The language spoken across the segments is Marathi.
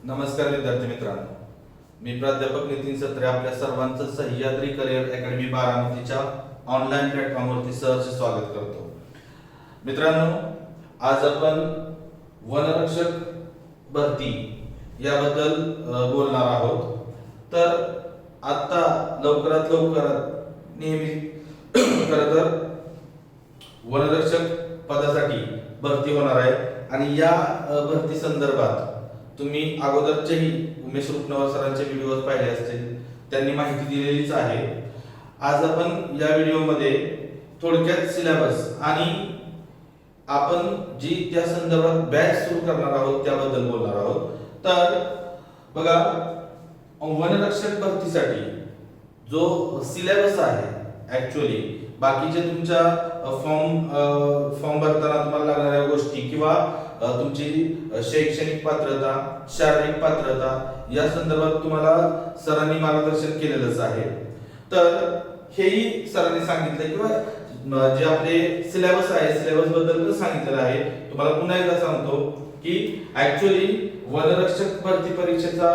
नमस्कार विद्यार्थी मित्रांनो, मी प्राध्यापक नितीन सत्रे आपल्या सर्वांचं सह्याद्री करिअर अकॅडमी बारामतीच्या ऑनलाईन प्लॅटफॉर्मवरती सहर्ष स्वागत करतो. मित्रांनो, आज आपण वनरक्षक भरती याबद्दल बोलणार आहोत. तर आता लवकरात नेहमी खरं तर वनरक्षक पदासाठी भरती होणार आहे आणि या भरती संदर्भात तुम्ही अगोदरचेही उमेश रुपनवर सरांचे व्हिडिओ पाहिले असतील, त्यांनी माहिती दिलेलीच आहे. आज आपण या व्हिडिओमध्ये थोडक्यात सिलेबस आणि आपण जी त्या संदर्भात बॅच सुरू करणार आहोत त्याबद्दल बोलणार आहोत. तर बघा, वनरक्षक भरतीसाठी जो सिलेबस आहे ऍक्च्युअली बाकीचे तुमच्या फॉर्म भरताना तुम्हाला लागणाऱ्या गोष्टी किंवा तुमची शैक्षणिक पात्रता, शारीरिक पात्रता या संदर्भात तुम्हाला सरांनी मार्गदर्शन केलेलंच आहे. तर हेही सरांनी सांगितलं किंवा जे आपले सिलेबस आहे सिलेबस बद्दल पण सांगितलेलं आहे. तुम्हाला पुन्हा एकदा सांगतो की ऍक्च्युअली वनरक्षक भरती परीक्षेचा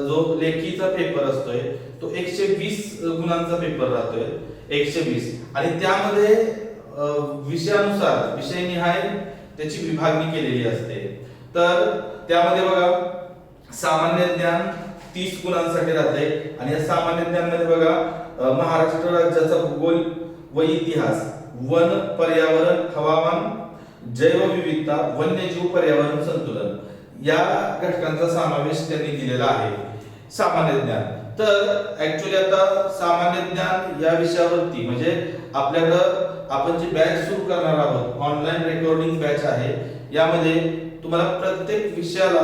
जो लेखीचा पेपर असतोय तो 120 गुणांचा पेपर राहतोय, 120, आणि त्यामध्ये विषयानुसार विषयनिहाय त्याची विभागणी केलेली असते. तर त्यामध्ये बघा, सामान्य ज्ञान 30 गुणांसाठी राहते आणि या सामान्य ज्ञान मध्ये बघा महाराष्ट्र राज्याचा भूगोल व इतिहास, वन, पर्यावरण, हवामान, जैवविविधता, वन्यजीव, पर्यावरण संतुलन या घटकांचा समावेश त्यांनी दिलेला आहे. सामान्य ज्ञान, तर ऍक्च्युअली आता सामान्य ज्ञान या विषयावरती म्हणजे आपल्याकडं आपण जी बॅच सुरू करणार आहोत, ऑनलाईन रेकॉर्डिंग बॅच आहे. यामध्ये तुम्हाला प्रत्येक विषयाला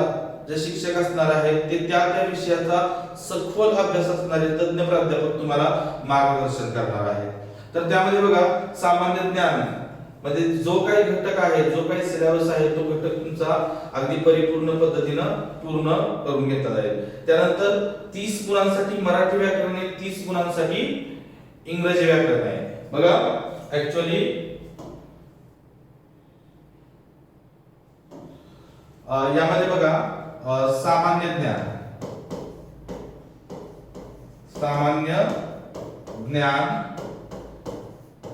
जे शिक्षक असणार आहेत ते त्या विषयाचा सखोल अभ्यास असणारे तज्ञ प्राध्यापक तुम्हाला मार्गदर्शन करणार आहेत. तर त्यामध्ये बघा, सामान्य ज्ञान मध्ये जो काही घटक आहे, जो काही सिलेबस आहे तो घटक तुमचा अगदी परिपूर्ण पद्धतीनं पूर्ण करून घेतला जाईल. त्यानंतर 30 गुणांसाठी मराठी व्याकरण आहे, 30 गुणांसाठी इंग्रजी व्याकरण आहे. बघा ऍक्च्युअली यामध्ये बघा सामान्य ज्ञान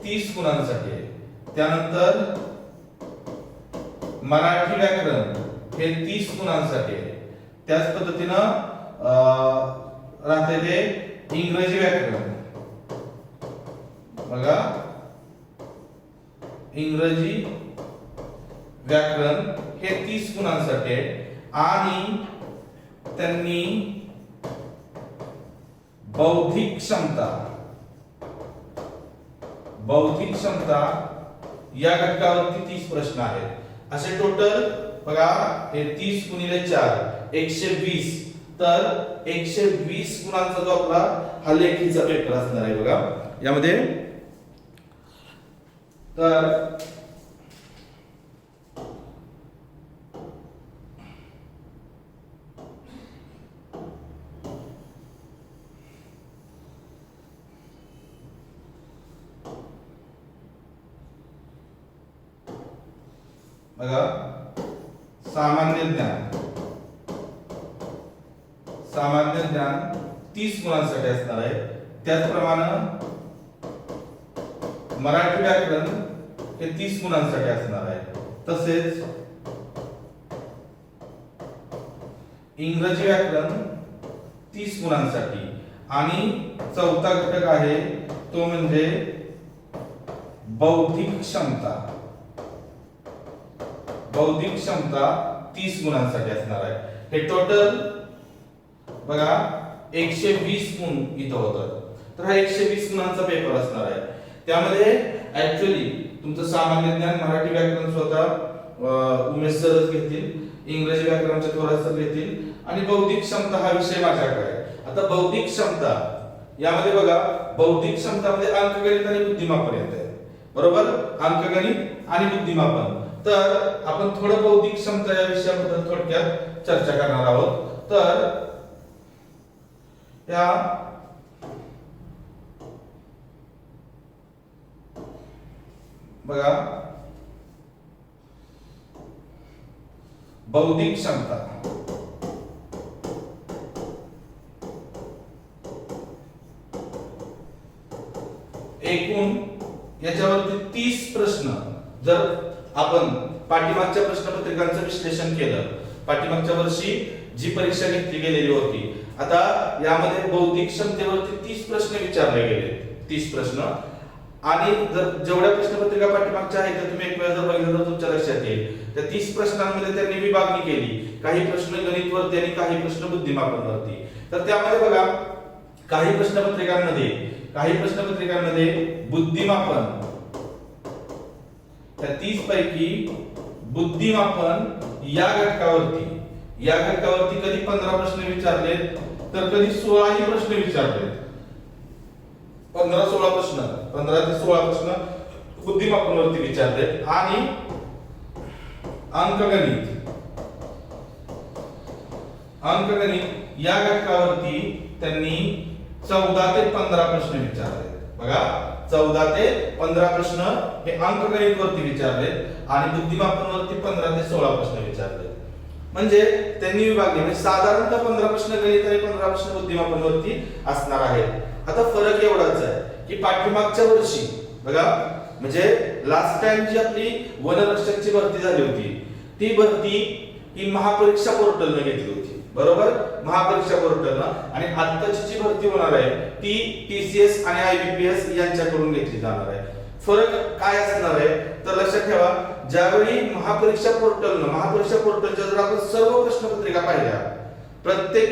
30 गुणांसाठी आहे. त्यानंतर मराठी व्याकरण हे 30 गुणांसाठी आहे. त्याच पद्धतीनं राहते ते इंग्रजी व्याकरण. बघा, इंग्रजी व्याकरण हे 30 गुणांसाठी आहे. आणि त्यांनी बौद्धिक क्षमता या घटकावरती 30 प्रश्न आहेत. असे टोटल बघा, हे 30 गुणिले 4 120. तर 120 गुणांचा जो आपला हा लेखीचा पेपर असणार आहे बघा यामध्ये. तर बघा, सामान्य ज्ञान 30 गुणांसाठी असणार आहे. त्याचप्रमाणे मराठी व्याकरण हे 30 गुणांसाठी असणार आहे. तसेच इंग्रजी व्याकरण 30 गुणांसाठी. आणि चौथा घटक आहे तो म्हणजे बौद्धिक क्षमता 30 गुणांसाठी असणार आहे. हे टोटल बघा 120 गुण इथं होतं. तर हा 120 गुणांचा पेपर असणार आहे. त्यामध्ये ऍक्च्युअली तुमचं सामान्य ज्ञान, मराठी व्याकरण स्वतः उमेश सरच घेतील, इंग्रजी व्याकरणचे थोरात सर घेतील आणि बौद्धिक क्षमता हा विषय माझ्याकडे आहे. आता बौद्धिक क्षमता यामध्ये बघा, बौद्धिक क्षमतामध्ये अंकगणित आणि बुद्धिमापन येते. बरोबर, अंकगणित आणि बुद्धिमापन. तर आपण थोडं बौद्धिक क्षमता या विषयाबद्दल थोडक्यात चर्चा करणार आहोत. तर या बघा, बौद्धिक क्षमता एकूण याच्यावरती 30 प्रश्न जर आपण पाठीमागच्या प्रश्नपत्रिकांचं विश्लेषण केलं, पाठीमागच्या वर्षी जी परीक्षा घेतली गेलेली होती, आता यामध्ये बौद्धिक क्षमतेवरती 30 प्रश्न विचारले गेले, 30 प्रश्न. आणि जर जेवढ्या प्रश्नपत्रिका पाठीमागच्या आहेत त्या तुम्ही एक वेळा जर बघितलं तर तुमच्या लक्षात येईल, त्या 30 प्रश्नांमध्ये त्यांनी विभागणी केली. काही प्रश्न गणित वरती आणि काही प्रश्न बुद्धिमापन वरती. तर त्यामध्ये बघा काही प्रश्नपत्रिकांमध्ये बुद्धिमापन, त्या 30 पैकी बुद्धिमापन या घटकावरती कधी 15 प्रश्न विचारले तर कधी 16 प्रश्न विचारले. 15 ते 16 प्रश्न बुद्धिमापन वरती विचारले. आणि अंकगणित या घटकावरती त्यांनी 14 ते 15 प्रश्न विचारले. बघा 14 ते 15 प्रश्न हे अंकगणित वरती विचारले आणि बुद्धिमापन वरती 15 ते 16 प्रश्न विचारले. म्हणजे त्यांनी विभागले, म्हणजे साधारणतः 15 प्रश्न गणित आणि 15 प्रश्न बुद्धिमापन वरती असणार आहेत. आता फरक एवढाच आहे की पाठीमागच्या वर्षी बघा, म्हणजे लास्ट टाइम जी आपली वनरक्षकची भरती झाली होती, ती भरती ही महापरीक्षा पोर्टलने घेतली होती, बरोबर, महापरीक्षा पोर्टलनं. आणि आत्ताची जी भरती होणार आहे ती TCS आणि IBPS यांच्याकडून घेतली जाणार आहे. फरक काय असणार आहे तर लक्षात ठेवा, ज्यावेळी महापरीक्षा पोर्टलच्या जर आपण सर्व प्रश्नपत्रिका पाहिल्या, प्रत्येक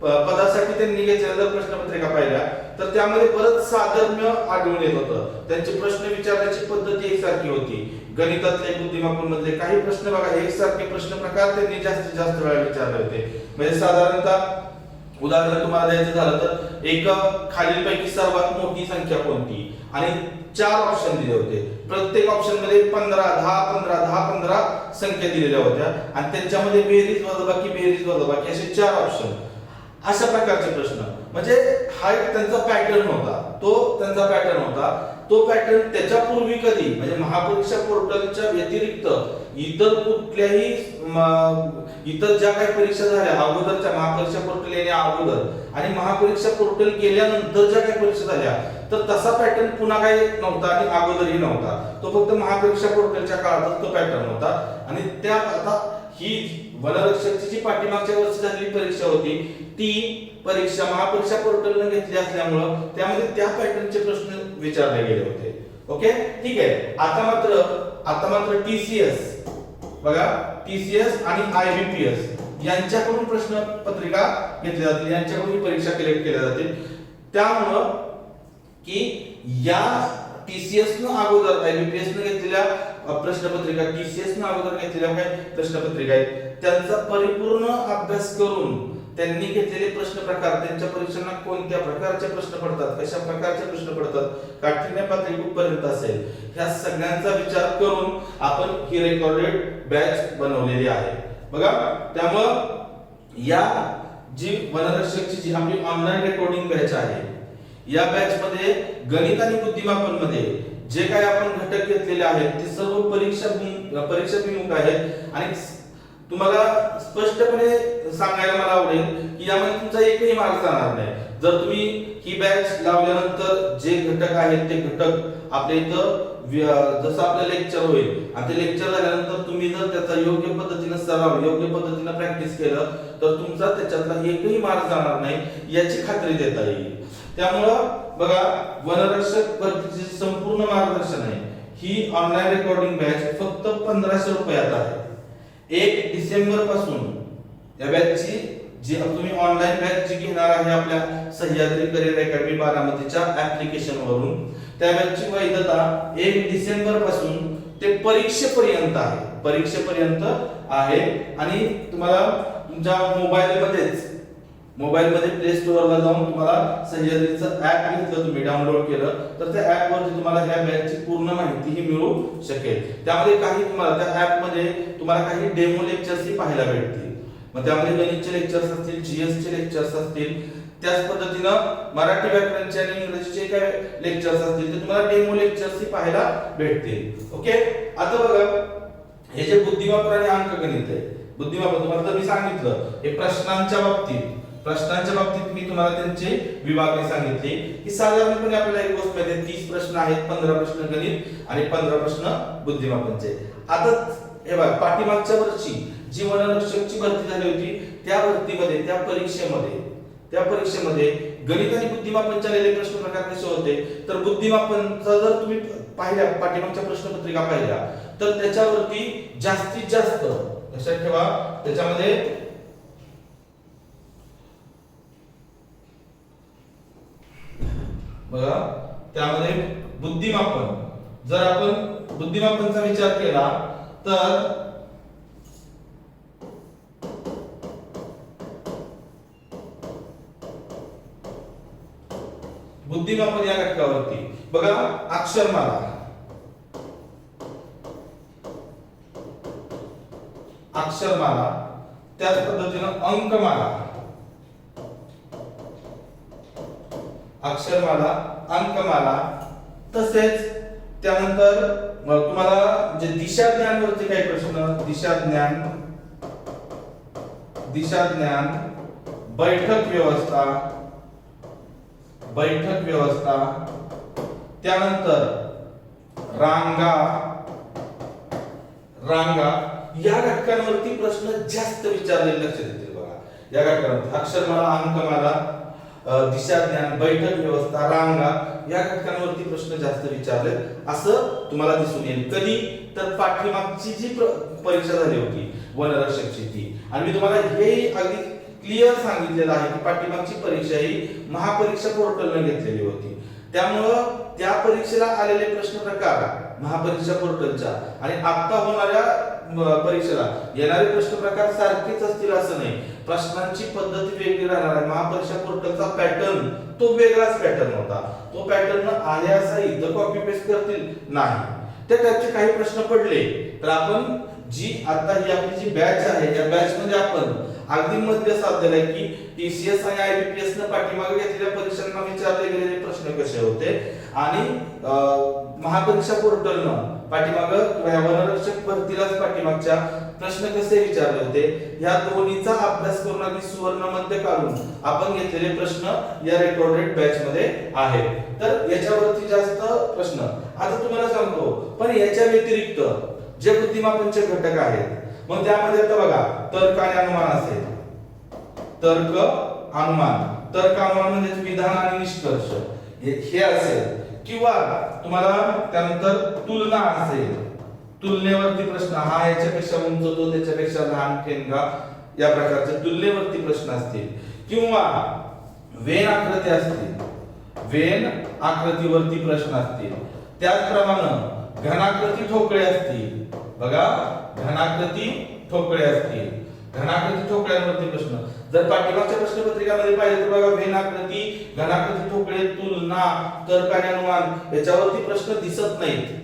पदासाठी त्यांनी घेतलेल्या जर प्रश्नपत्रिका पाहिल्या तर त्यामध्ये परत साधर्म्य आढळून येत होतं. त्यांचे प्रश्न विचारण्याची पद्धती एकसारखी होती. गणितातले, बुद्धिमापन मधले काही प्रश्न बघा एकसारखे प्रश्न प्रकार त्यांनी जास्तीत जास्त वेळा विचारले होते. म्हणजे साधारणतः उदाहरण तुम्हाला द्यायचं झालं तर एक खालीलपैकी सर्वात मोठी संख्या कोणती, आणि 4 ऑप्शन दिले होते. प्रत्येक ऑप्शन मध्ये 15 10 15 10 15 संख्या दिलेल्या होत्या आणि त्यांच्यामध्ये बेरीज वजाबाकी असे 4 ऑप्शन. अशा प्रकारचे प्रश्न, म्हणजे हा एक त्यांचा पॅटर्न होता. तो पॅटर्न त्याच्यापूर्वी कधी, म्हणजे महापरीक्षा पोर्टलच्या व्यतिरिक्त इतर ज्या काही परीक्षा झाल्या अगोदरच्या, महापरीक्षा पोर्टल येण्या अगोदर आणि महापरीक्षा पोर्टल गेल्यानंतर ज्या काही परीक्षा झाल्या, तर तसा पॅटर्न पुन्हा काही नव्हता आणि अगोदरही नव्हता. तो फक्त महापरीक्षा पोर्टलच्या काळात तो पॅटर्न होता. आणि त्या आता ही वनरक्षकची जी पाठीमागच्या वर्षी झालेली परीक्षा होती, ती परीक्षा महापरीक्षा पोर्टलने घेतली असल्यामुळं त्यामध्ये त्या पॅटर्नचे प्रश्न विचारले गेले होते. ओके, ठीक आहे. आता मात्र TCS बघा, TCS आणि IBPS यांच्याकडून प्रश्न पत्रिका घेतल्या जातील, यांच्याकडून ही परीक्षा कलेक्ट केल्या जातील. त्यामुळं की या TCS न अगोदर IBPS न घेतलेल्या प्रश्नपत्रिका, TCS न अगोदर घेतलेल्या काही प्रश्नपत्रिका आहेत, त्यांचा परिपूर्ण अभ्यास करून त्यांनी घेतलेले प्रश्न प्रकार, त्यांच्या परीक्षांना कोणत्या प्रकारचे प्रश्न पडतात, कशा प्रकारचे प्रश्न पडतात, काठिण्य पातळी कुठपर्यंत असेल, ह्या सगळ्यांचा विचार करून आपण ही रेकॉर्डेड बॅच बनवलेली आहे. बघा, त्यामुळं या जी वनरक्षकची जी आपली ऑनलाईन रेकॉर्डिंग बॅच आहे, या बॅच मध्ये गणित आणि बुद्धिमापन मध्ये जे काही आपण घटक घेतलेले आहेत ते सर्व परीक्षाभिमुख आहेत. आणि तुम्हाला स्पष्टपणे सांगायला मला आवडेल की यामध्ये तुमचा एकही मार्क जाणार नाही. जर तुम्ही ही बॅच लावल्यानंतर जे घटक आहेत ते घटक आपल्या इथं जसं आपलं लेक्चर होईल आणि ते लेक्चर झाल्यानंतर तुम्ही जर त्याचा योग्य पद्धतीने सराव, योग्य पद्धतीने प्रॅक्टिस केलं तर तुमचा त्याच्यातला एकही मार्क जाणार नाही याची खात्री देता येईल. त्यामुळं बघा, वनरक्षक भरतीचे संपूर्ण मार्गदर्शन आहे ही ऑनलाईन रेकॉर्डिंग बॅच फक्त 1500 रुपयात आहे. 1 डिसेंबर पासून या बॅचची जी तुम्ही ऑनलाईन बॅच जी घेणार आहे आपल्या सह्याद्री करिअर अकॅडमी बारामतीच्या ऍप्लिकेशन वरून, त्या बॅचची वैधता 1 डिसेंबर पासून ते परीक्षेपर्यंत आहे. आणि तुम्हाला तुमच्या मोबाईलमध्ये प्ले स्टोअरला जाऊन तुम्हाला सह्याद्रीचं ऍप घेतलं, तुम्ही डाउनलोड केलं तर त्या ऍप वरती तुम्हाला ह्या बॅचची पूर्ण माहिती ही मिळू शकेल. त्यामध्ये काही तुम्हाला त्या ऍप मध्ये तुम्हाला काही डेमो लेक्चर्स ही पाहायला भेटतील. मग त्यामध्ये गणितचे लेक्चर्स असतील, जीएस चे लेक्चर्स असतील, त्याच पद्धतीनं मराठी व्याकरणचे आणि इंग्रजीचे काय लेक्चर्स असतील ते तुम्हाला डेमो लेक्चर्स ही पाहायला भेटतील. ओके, आता बघा, हे जे बुद्धिमापन आणि अंकगणित आहे, बुद्धिमापन तुम्हाला तर मी सांगितलं हे प्रश्नांच्या बाबतीत प्रश्नांच्या बाबतीत मी तुम्हाला त्यांचे विभागणी सांगितली की साधारणपणे आपल्याला एक गोष्ट माहिती आहे, 30 प्रश्न आहेत, 15 प्रश्न गणित आणि 15 प्रश्न बुद्धिमापनचे. आता हे बघा, पाठीमागच्या वर्षी जी वनरक्षकची भरती झाली होती त्या भरतीमध्ये त्या परीक्षेमध्ये गणित आणि बुद्धिमापनचे आलेले प्रश्न प्रकार कसे होते, तर बुद्धिमापनचा जर तुम्ही पाहिल्या पाठीमागच्या प्रश्नपत्रिका पाहिल्या तर त्याच्यावरती जास्तीत जास्त लक्षात ठेवा, त्याच्यामध्ये बघा त्यामध्ये बुद्धिमापन, जर आपण बुद्धिमापनचा विचार केला तर बुद्धिमापन या घटकावरती बघा अक्षरमाला, त्याच पद्धतीनं अंकमाला, तसेच त्यानंतर तुम्हाला जे दिशा ज्ञान वरती काही प्रश्न, दिशा ज्ञान, बैठक व्यवस्था, त्यानंतर रांगा या घटकांवरती प्रश्न जास्त विचारलेले लक्षात येतील. बघा या घटकांवरती अक्षरमाला, अंकमाला, दिशा ज्ञान, बैठक व्यवस्था, रांगा या घटकांवरती प्रश्न जास्त विचारले असं तुम्हाला दिसून येईल. कधी तर पाठीमागची जी परीक्षा झाली होती वनरक्षकची ती, आणि मी तुम्हाला हे अगदी क्लिअर सांगितलेलं आहे की पाठीमागची परीक्षा ही महापरीक्षा पोर्टलने घेतलेली होती. त्यामुळं त्या परीक्षेला आलेले प्रश्न प्रकार महापरीक्षा पोर्टलच्या आणि आता होणाऱ्या परीक्षेला येणारे प्रश्न प्रकार सारखेच असतील असं नाही. प्रश्नांची पद्धत वेगळी राहणार आहे. महापरीक्षा पोर्टलचा पॅटर्न तो वेगळाच पॅटर्न होता. तो पॅटर्न आले असा इथं कॉपी पेस्ट करतील नाही. त्या टाइपचे काही प्रश्न पडले तर आपण जी आता ही आपली जी बॅच आहे या बॅच मध्ये आपण अगदी मध्य साधलेलं आहे की टीसीएस आणि आयबीपीएस न पाठीमागे घेतलेल्या परीक्षांना विचारले गेलेले प्रश्न कसे होते आणि महापरीक्षा पोर्टलनं पाठीमागे वनरक्षक भरतीलाच पाठीमागच्या प्रश्न कसे विचारले होते या दोन्हीचा अभ्यास करून अगदी सुवर्ण मध्य काढून आपण घेतलेले प्रश्न या रेकॉर्डेड बॅच मध्ये आहेत. तर याच्यावरती जास्त प्रश्न आता तुम्हाला सांगतो. पण याच्या व्यतिरिक्त जे बुद्धिमापनचे घटक आहेत मग त्यामध्ये आता बघा तर्क आणि अनुमान असेल. तर्क अनुमान म्हणजे विधान आणि निष्कर्ष हे असेल किंवा तुम्हाला त्यानंतर तुलना असेल. तुलनेवरती प्रश्न हा याच्यापेक्षा उंच तो त्याच्यापेक्षा लहान ठेंगा या प्रकारचे तुलनेवरती प्रश्न असतील किंवा वेन आकृती असतील. वेन आकृतीवरती प्रश्न असतील. त्याचप्रमाणे घनाकृती ठोकळे असतील. बघा घनाकृती ठोकळे असतील. घनाकृती ठोकळ्यांवरती प्रश्न जर पाठीमागच्या प्रश्नपत्रिकामध्ये पाहिजे तर बघा वेनाकृती, घनाकृती ठोकळे, तुलना, तर्क आणि अनुमान याच्यावरती प्रश्न दिसत नाहीत.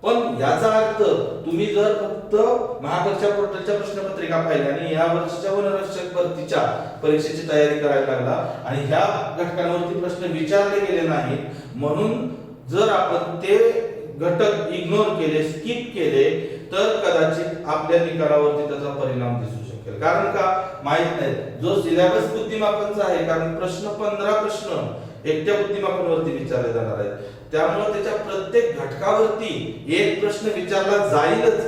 पण याचा अर्थ तुम्ही जर फक्त महापरीक्षा पोर्टलच्या प्रश्नपत्रिका पाहिल्या आणि या वर्षीच्या वनरक्षक भरतीच्या परीक्षेची तयारी करायला लागला आणि ह्या घटकांवरती प्रश्न विचारले गेले नाहीत म्हणून जर आपण ते घटक इग्नोर केले, स्किप केले तर कदाचित आपल्या निकालावरती त्याचा परिणाम दिसू शकेल. कारण का माहित नाही जो सिलेबस बुद्धिमापनचा आहे, कारण 15 प्रश्न एकट्या बुद्धिमापनवरती विचारले जाणार आहेत. त्यामुळे त्याच्या प्रत्येक घटकावरती एक प्रश्न विचारला जाईलच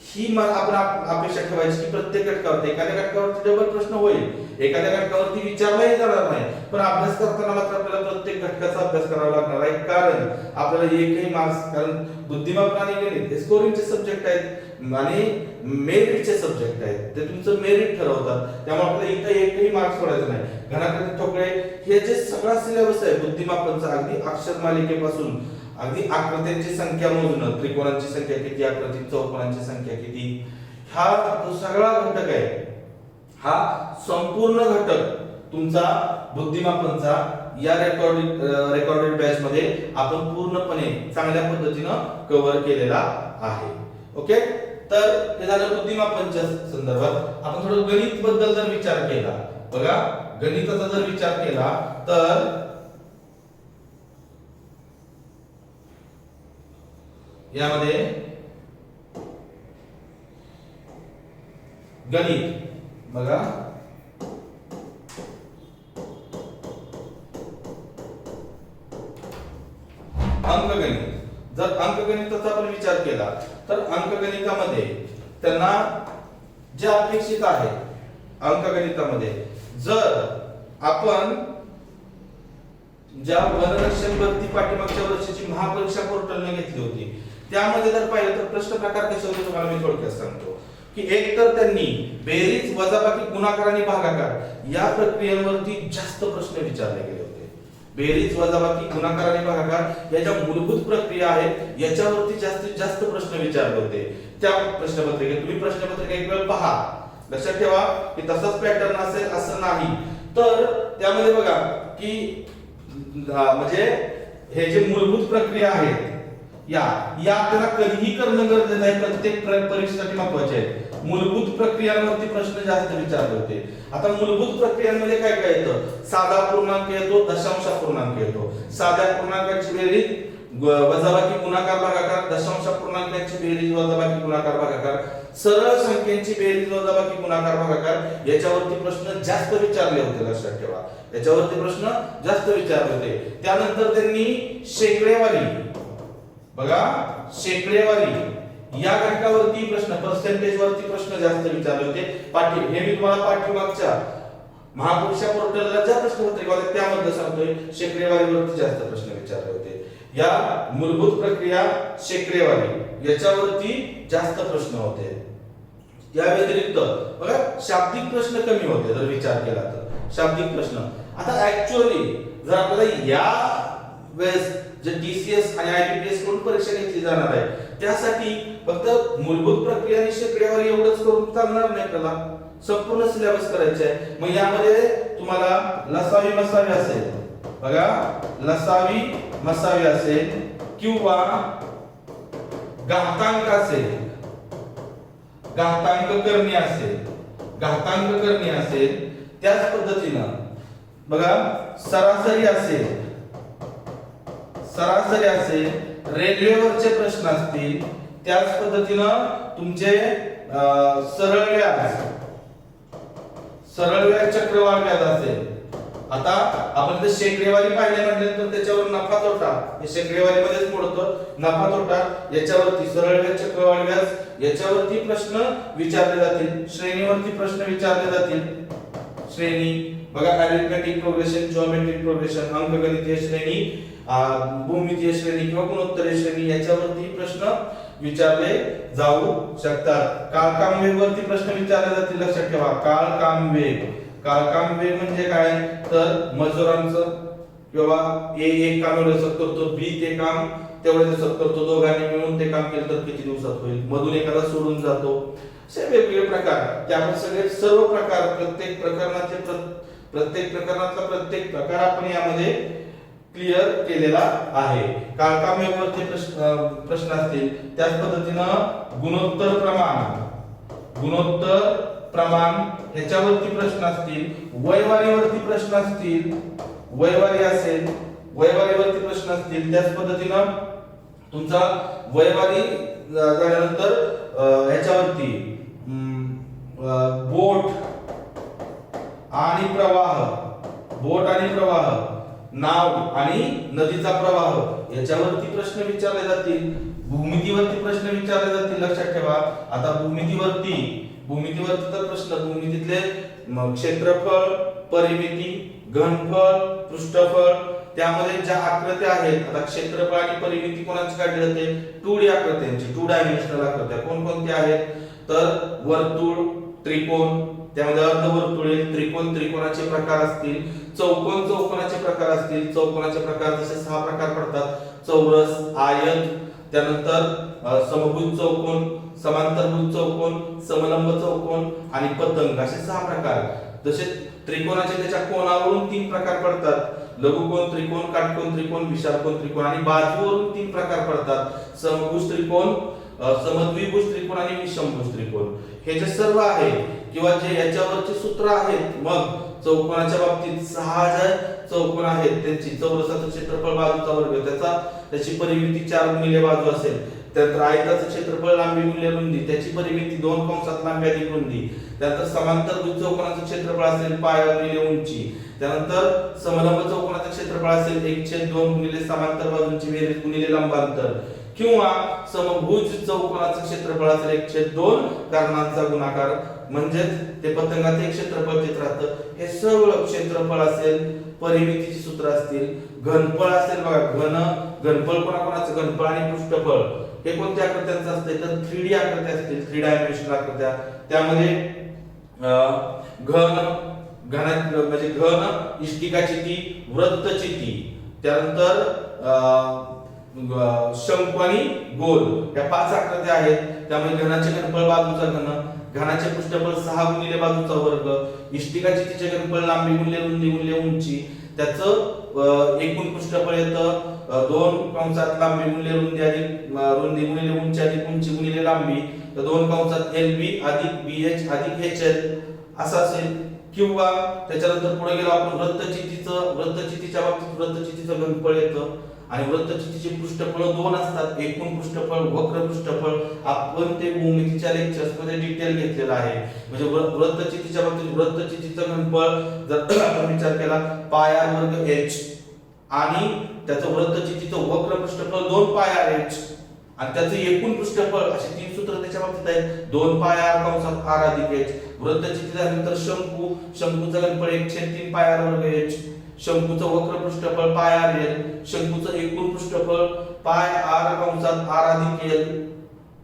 ही आपण अपेक्षा ठेवायची की प्रत्येक घटकावरती एखाद्या घटकावरती डबल प्रश्न होईल, एखाद्या घटकावरती विचारलाही जाणार नाही. पण अभ्यास करताना मात्र आपल्याला प्रत्येक घटकाचा अभ्यास करावा लागणार आहे. कारण आपल्याला एकही मार्क्स, कारण बुद्धिमापन आणि गणित हे स्कोरिंगचे सब्जेक्ट आहेत आणि मेरिटचे सब्जेक्ट आहेत. ते तुमचं मेरिट ठरवतात. त्यामुळे आपल्याला इथं एकही मार्क्स सोडायचा नाही. घनाकृती ठोकळे हे जे सगळा सिलेबस आहे बुद्धिमापनचा अगदी अक्षर मालिकेपासून अगदी आकृत्यांची संख्या मोजणं, त्रिकोणांची संख्या किती, आकृती चौकोनांची संख्या किती, हा जो सगळा घटक आहे हा संपूर्ण घटक तुमचा बुद्धिमापनचा या रेकॉर्डेड बॅच मध्ये आपण पूर्णपणे चांगल्या पद्धतीनं कव्हर केलेला आहे. ओके, तर हे झालं बुद्धिमापनच्या संदर्भात. आपण थोडं गणित बद्दल जर विचार केला, बघा गणिताचा जर विचार केला तर यामध्ये गणित बघा अंकगणित. जर अंकगणिताचा आपण विचार केला तर अंकगणितामध्ये त्यांना जे अपेक्षित आहे अंकगणितामध्ये, जर आपण ज्या वनरक्षण भरती पाठीमागच्या वर्षीची महापरीक्षा पोर्टलने घेतली होती त्यामध्ये जर पाहिलं तर प्रश्न प्रकार कसे होते तुम्हाला मी थोडक्यात सांगतो की एक तर त्यांनी बेरीज वजाबाकी गुणाकार आणि भागाकार या प्रक्रियांवरती जास्त प्रश्न विचारले गेले होते. बेरीज वजाबाकी गुणाकार आणि भागाकार या ज्या मूलभूत प्रक्रिया आहेत याच्यावरती जास्तीत जास्त प्रश्न विचारले होते त्या प्रश्नपत्रिकेत. तुम्ही प्रश्नपत्रिका एक वेळ पहा, लक्षात ठेवा की तसाच पॅटर्न असेल असं नाही. तर त्यामध्ये बघा की म्हणजे हे जे मूलभूत प्रक्रिया आहेत या आपल्याला कधीही करणं गरजेचं आहे, प्रत्येक परीक्षेसाठी महत्त्वाचे आहे. मूलभूत प्रक्रियांवरती प्रश्न जास्त विचारले होते. आता मूलभूत प्रक्रियांमध्ये काय काय येतं? साधा पूर्णांक येतो, दशांश पूर्णांक येतो. साध्या पूर्णांकाची बेरीज वजाबाकी गुणाकार भागाकार, दशांश पूर्णांकाची बेरीज वजाबाकी गुणाकार भागाकार, सरळ संख्यांची बेरीज वजाबाकी गुणाकार भागाकार याच्यावरती प्रश्न जास्त विचारले होते. लक्षात ठेवा याच्यावरती प्रश्न जास्त विचारले होते. त्यानंतर त्यांनी शेकडेवारी, बघा शेकडेवारी या घटकावरती प्रश्न, पर्सेंटेज वरती प्रश्न जास्त विचारले होते. हे मी तुम्हाला पाठीमागच्या महापरीक्षा पोर्टलला ज्या प्रश्नपत्रिका होत्या त्यामध्ये सांगतोय, शेकडेवारीवरती जास्त प्रश्न विचारले होते. या मूलभूत प्रक्रिया शेकडेवारी याच्यावरती जास्त प्रश्न होते. या व्यतिरिक्त बघा शाब्दिक प्रश्न कमी होते जर विचार केला तर. शाब्दिक प्रश्न आता ऍक्च्युअली जर आपल्याला या वेळेस जे टीसीएस आणि आयबीपीएस कडून परीक्षा घेतली जाणार आहे त्यासाठी फक्त मूलभूत प्रक्रिया आणि शेकडेवारी एवढंच करून चालणार नाही, आपल्याला संपूर्ण सिलेबस करायचे आहे. मग यामध्ये तुम्हाला लसावी मसावी असेल, बघा लसावी मसावी असेल किंवा घातांक असेल, घातांक करणे असेल, त्याच पद्धतीनं बघा सरासरी असेल, रेल्वेवरचे प्रश्न असतील, त्याच पद्धतीनं तुमचे सरळ व्याज चक्रवाढ व्याज असेल. आता आपण ते शेकडेवारी पाहिले म्हटल्यानंतर त्याच्यावर नफा तोटा, हे शेकडेवारी मध्येच मोडतो. नफा तोटा याच्यावरती, सरळ व्याज चक्रवाढ व्याज याच्यावरती प्रश्न विचारले जातील. श्रेणीवरती प्रश्न विचारले जातील. श्रेणी बघा अरिथमेटिक प्रोग्रेशन, जिओमेट्रिक प्रोग्रेशन, अंकगणितीय श्रेणी, भूमितीय श्रेणी किंवा गुणोत्तरीय श्रेणी याच्यावरती प्रश्न विचारले जाऊ शकतात. कालकाम वेग वरती प्रश्न विचारले जातील. लक्षात ठेवा कालकाम वेग म्हणजे काय तर मजुरांचं किंवा ए एक काम एवढं दिवसात करतो, बी ते काम तेवढ्या दिवसात करतो, दोघांनी मिळून ते काम केलं तर किती दिवसात होईल, मधून एखादा सोडून जातो, असे वेगवेगळे प्रकार. त्यामुळे सगळे सर्व प्रकार प्रत्येक प्रकरणातला प्रत्येक प्रकार आपण यामध्ये क्लिअर केलेला आहे. कालकाम वेगवरती प्रश्न असतील. त्याच पद्धतीनं गुणोत्तर प्रमाण ह्याच्यावरती प्रश्न असतील. वयवारीवरती प्रश्न असतील, वयवारीवरती प्रश्न असतील. त्याच पद्धतीनं तुमचा वयवारी झाल्यानंतर ह्याच्यावरती बोट आणि प्रवाह, नाव आणि नदीचा प्रवाह याच्यावरती प्रश्न विचारले जातील. भूमितीवरती प्रश्न विचारले जातील. लक्षात ठेवा आता भूमितीवरती तर प्रश्न, भूमितीतले क्षेत्रफळ, परिमिती, घनफळ, पृष्ठफळ, त्यामध्ये ज्या आकृत्या आहेत. आता क्षेत्रफळ आणि परिमिती कोणाची काढली जाते? 2D आकृत्यांची, 2 डायमेन्शनल आकृत्या कोणकोणत्या आहेत तर वर्तुळ, त्रिकोण, त्यामध्ये अर्धवर्तुळे, त्रिकोणाचे प्रकार असतील, चौकोनाचे प्रकार असतील. चौकोनाचे प्रकार जसे 6 प्रकार पडतात: चौरस, आयत, त्यानंतर समभुज चौकोन, समांतरभुज चौकोन, समलंब चौकोन आणि पतंग, असे 6 प्रकार. जसे त्रिकोणाचे त्याच्या कोनावरून 3 प्रकार पडतात: लघुकोन त्रिकोण, काटकोन त्रिकोण, विशालकोन त्रिकोण. आणि बाजूवरून 3 प्रकार पडतात: समभुज त्रिकोण, समद्विभुज त्रिकोण आणि विषमभुज त्रिकोण. हे जे सर्व आहे किंवा जे याच्यावरचे सूत्र आहेत. मग चौकोनाच्या बाबतीत 6 चौकोन आहेत, त्यांची चौरसाचं क्षेत्रफळ बाजूचा वर्ग, त्याची परिमिती 4 गुणिले बाजू असेल. त्यानंतर आयताचं क्षेत्रफळ, लांबी गुणिले रुंदी, त्याची परिमिती 2 कंसात लांबी अधिक रुंदी. त्यानंतर समांतर चौकोनाचं क्षेत्रफळ असेल पाय गुणिले उंची. त्यानंतर समलंब चौकोनाचं क्षेत्रफळ असेल 1/2 गुणिले समांतर बाजूंची बेरीज गुणिले लंबांतर. किंवा समभुज चौकोनाचं क्षेत्रफळ असेल 1/2 कर्णांचा गुणाकार, म्हणजेच ते पतंगाचे एक क्षेत्रफळ तिथे राहतं. हे सगळं क्षेत्रफळ असेल, परिमितीची सूत्र असतील, घनफळ असेल बघा, घनफळ कोणाकोणाचं, घनफळ आणि पृष्ठफळ हे कोणत्या आकृत्यांचं असते तर 3D आकृत्या असतील, 3 डायमेन्शनल आकृत्या. त्यामध्ये म्हणजे घन, इष्टिकाचिती, वृत्तचिती, त्यानंतर शंकू आणि गोल या 5 आकृत्या आहेत. त्यामध्ये घनाचे घनफळ बाजूचा घन, घनाचे पृष्ठफळ 6 गुणिले बाजूचा वर्ग, इष्टिकाचितीचे घनफळ लांबी गुणिले रुंदी गुणिले उंची, त्याचं एकूण पृष्ठफळ येतं 2 कंसात लांबी गुणिले रुंदी अधिक रुंदी गुणिले उंची अधिक उंची गुणिले लांबी, तर 2 कंसात LB अधिक BH अधिक HL असं असेल. किंवा त्याच्यानंतर पुढे गेलो आपण वृत्तचितीच्या बाबतीत वृत्तचितीचं घनफळ येतं आणि वृत्तचितीचे पृष्ठफळ 2 असतात, एकूण पृष्ठफळ, वक्र पृष्ठफळ. आपण ते भूमितीच्या लेक्चर्स मध्ये डिटेल घेतलेला आहे. म्हणजे वृत्तचितीच्या बाबतीत वृत्तचितीचं घनफळ जर आपण विचार केला पाय r वर्ग h आणि त्याचं वृत्तचितीचं वक्र पृष्ठफळ 2 पाय r h आणि त्याचं एकूण पृष्ठफळ, असे 3 सूत्र त्याच्या बाबतीत आहेत. 2 पाय r कंसात r अधिक h. वृत्तचिती झाल्यानंतर शंकूचं घनफळ 1/3 पाय r वर्ग h, शंकूचं वक्र पृष्ठफळ पाय r l, शंकूचं एकूण पृष्ठफळ पाय r कंसात r अधिक l.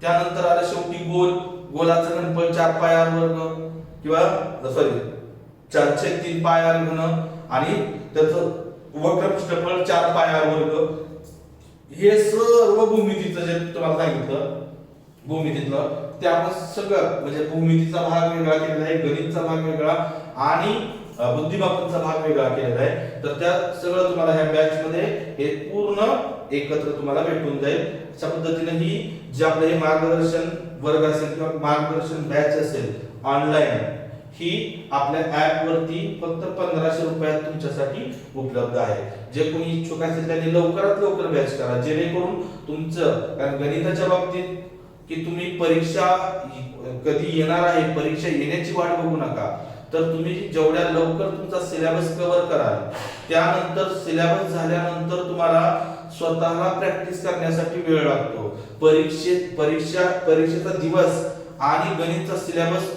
त्यानंतर आलं शेवटी गोलाचं घनफळ 4 पाय r वर्ग किंवा 4/3 पाय r घन आणि त्याचं वक्र पृष्ठफळ 4 पाय r वर्ग. हे सर्व भूमितीचं जे तुम्हाला सांगितलं भूमितीतलं ते आपण सगळं म्हणजे भूमितीचा भाग वेगळा केलेला आहे, गणितचा भाग वेगळा आणि बुद्धिमापनचा भाग वेगळा केलेला आहे. तर त्या सगळं तुम्हाला ह्या बॅच मध्ये हे पूर्ण एकत्र तुम्हाला भेटून जाईल. अशा पद्धतीने ही जे आपलं हे मार्गदर्शन वर्ग असेल किंवा मार्गदर्शन बॅच असेल ऑनलाईन, ही आपल्या ऍप वरती फक्त 1500 रुपयात तुमच्यासाठी उपलब्ध आहे. जे कोणी इच्छुक असेल त्यांनी लवकरात लवकर बॅच करा, जेणेकरून तुमचं, कारण गणिताच्या बाबतीत की तुम्ही परीक्षा कधी येणार आहे, परीक्षा येण्याची वाट बघू नका. तर तुम्ही जेवढ्या लवकर तुमचा सिलेबस कव्हर कराल, त्यानंतर सिलेबस झाल्यानंतर तुम्हाला स्वतःला प्रॅक्टिस करण्यासाठी वेळ लागतो. परीक्षेचा दिवस आणि गणितचा सिलेबस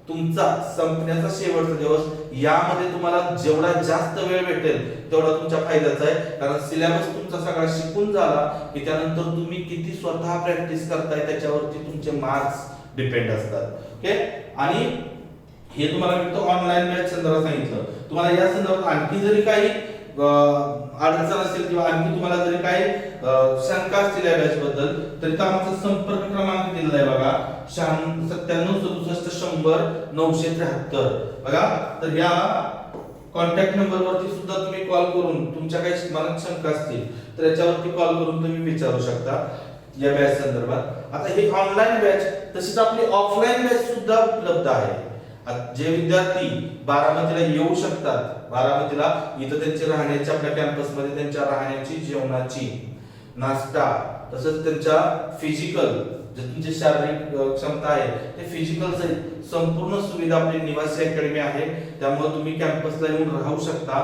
तुमचा संपण्याचा शेवटचा दिवस, यामध्ये तुम्हाला जेवढा जास्त वेळ भेटेल तेवढा तुमच्या फायद्याचा आहे. कारण सिलेबस तुमचा सगळा शिकून झाला की त्यानंतर तुम्ही किती स्वतः प्रॅक्टिस करताय त्याच्यावरती तुमचे मार्क्स डिपेंड असतात. ओके, आणि हे तुम्हाला मी तो ऑनलाईन बॅच संदर्भात सांगितलं. तुम्हाला या संदर्भात आणखी जरी काही अडचण असेल किंवा आणखी तुम्हाला जरी काही शंका असतील या बॅच बद्दल, तरी आमचा संपर्क क्रमांक दिलेला आहे बघा, 97 67 100 973 बघा. तर या कॉन्टॅक्ट नंबर वरती सुद्धा तुम्ही कॉल करून तुमच्या काही मनात शंका असतील तर याच्यावरती कॉल करून तुम्ही विचारू शकता या बॅच संदर्भात. आता हे ऑनलाईन बॅच, तशीच आपली ऑफलाईन बॅच सुद्धा उपलब्ध आहे. जे विद्यार्थी बारामतीला येऊ शकतात, बारामतीला इथं त्यांची राहण्याची आपल्या कॅम्पस मध्ये त्यांच्या राहण्याची, जेवणाची, नाश्ता, तसंच त्यांच्या फिजिकल जे तुमची शारीरिक क्षमता आहे ते फिजिकल संपूर्ण सुविधा आपली निवासी अकॅडमी आहे. त्यामुळे तुम्ही कॅम्पसला येऊन राहू शकता,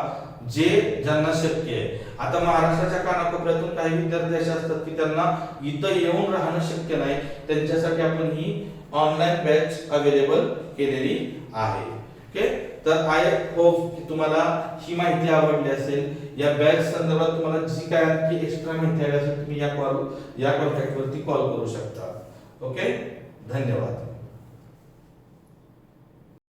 जे ज्यांना शक्य आहे. आता महाराष्ट्राच्या कानाकोपऱ्यातून काही विद्यार्थी असे असतात की त्यांना इथं येऊन राहणं शक्य नाही, त्यांच्यासाठी आपण ही ऑनलाईन बॅच अवेलेबल केलेली आहे. ओके, तर आय होप की तुम्हाला ही माहिती आवडली असेल. या बॅच संदर्भात तुम्हाला जी काय आणखी एक्स्ट्रा माहिती हवी असेल तुम्ही या कॉन्टॅक्ट वरती कॉल करू शकता. ओके, धन्यवाद.